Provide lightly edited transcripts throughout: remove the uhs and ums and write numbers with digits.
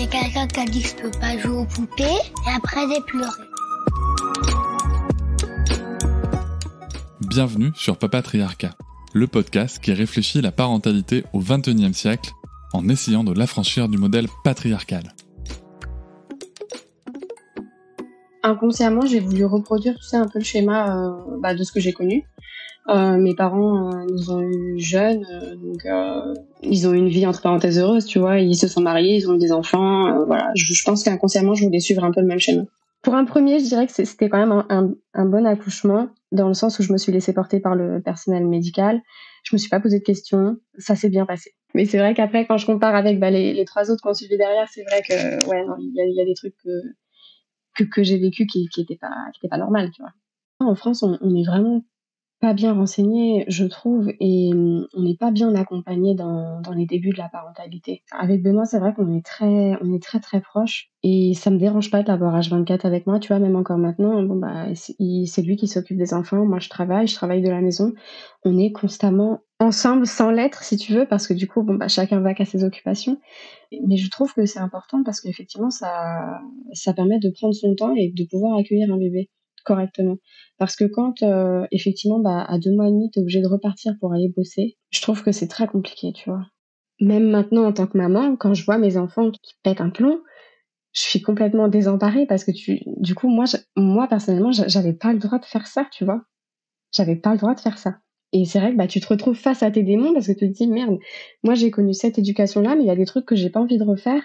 a quelqu'un qui a dit que je peux pas jouer aux poupées, et après j'ai pleuré. Bienvenue sur Papatriarcat, le podcast qui réfléchit la parentalité au XXIe siècle en essayant de l'affranchir du modèle patriarcal. Inconsciemment, j'ai voulu reproduire, un peu le schéma de ce que j'ai connu. Mes parents nous ont eu jeunes, donc ils ont eu une vie entre parenthèses heureuse, tu vois. Ils se sont mariés, ils ont eu des enfants, voilà. Je pense qu'inconsciemment, je voulais suivre un peu le même schéma. Pour un premier, je dirais que c'était quand même un bon accouchement, dans le sens où je me suis laissée porter par le personnel médical. Je me suis pas posé de questions, ça s'est bien passé. Mais c'est vrai qu'après, quand je compare avec les 3 autres qui ont suivi derrière, c'est vrai que il y a des trucs que j'ai vécu qui étaient pas normales, tu vois. En France, on est vraiment pas bien renseigné, je trouve, et on n'est pas bien accompagné dans les débuts de la parentalité. Avec Benoît, c'est vrai qu'on est très très proches, et ça me dérange pas de l'avoir H24 avec moi, tu vois, même encore maintenant. C'est lui qui s'occupe des enfants, moi je travaille de la maison. On est constamment ensemble sans l'être, si tu veux, parce que du coup, chacun va qu'à ses occupations. Mais je trouve que c'est important parce qu'effectivement, ça permet de prendre son temps et de pouvoir accueillir un bébé correctement. Parce que quand, effectivement, à 2 mois et demi, t'es obligé de repartir pour aller bosser, je trouve que c'est très compliqué, tu vois. Même maintenant, en tant que maman, quand je vois mes enfants qui pètent un plomb, je suis complètement désemparée parce que du coup, moi, personnellement, j'avais pas le droit de faire ça, tu vois. J'avais pas le droit de faire ça. Et c'est vrai que tu te retrouves face à tes démons parce que tu te dis: «Merde, moi j'ai connu cette éducation-là, mais il y a des trucs que j'ai pas envie de refaire.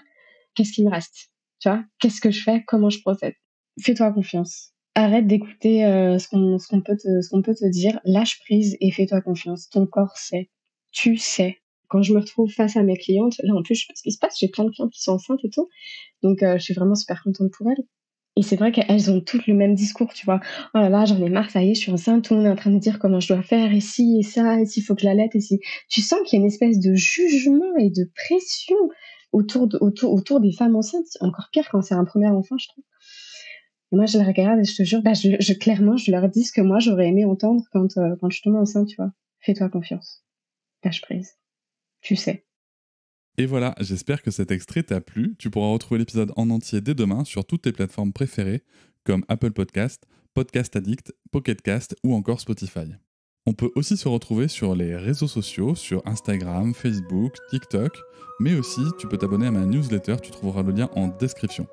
Qu'est-ce qui me reste?» Tu vois? Qu'est-ce que je fais? Comment je procède? Fais-toi confiance. Arrête d'écouter, ce qu'on peut te dire. Lâche prise et fais-toi confiance. Ton corps sait. Tu sais. Quand je me retrouve face à mes clientes, là en plus, je sais pas ce qui se passe, j'ai plein de clientes qui sont enceintes et tout, donc je suis vraiment super contente pour elles. Et c'est vrai qu'elles ont toutes le même discours, tu vois? «Oh là là, j'en ai marre, ça y est, je suis enceinte, tout le monde est en train de me dire comment je dois faire et ci et ça, et s'il faut que j'allaite et si». Tu sens qu'il y a une espèce de jugement et de pression autour des femmes enceintes, encore pire quand c'est un premier enfant, je trouve. Et moi, je les regarde et je te jure, clairement, je leur dis ce que moi j'aurais aimé entendre quand je tombe enceinte, tu vois? Fais-toi confiance. Lâche prise. Tu sais. Et voilà, j'espère que cet extrait t'a plu. Tu pourras retrouver l'épisode en entier dès demain sur toutes tes plateformes préférées comme Apple Podcast, Podcast Addict, Pocket Cast ou encore Spotify. On peut aussi se retrouver sur les réseaux sociaux, sur Instagram, Facebook, TikTok, mais aussi tu peux t'abonner à ma newsletter, tu trouveras le lien en description.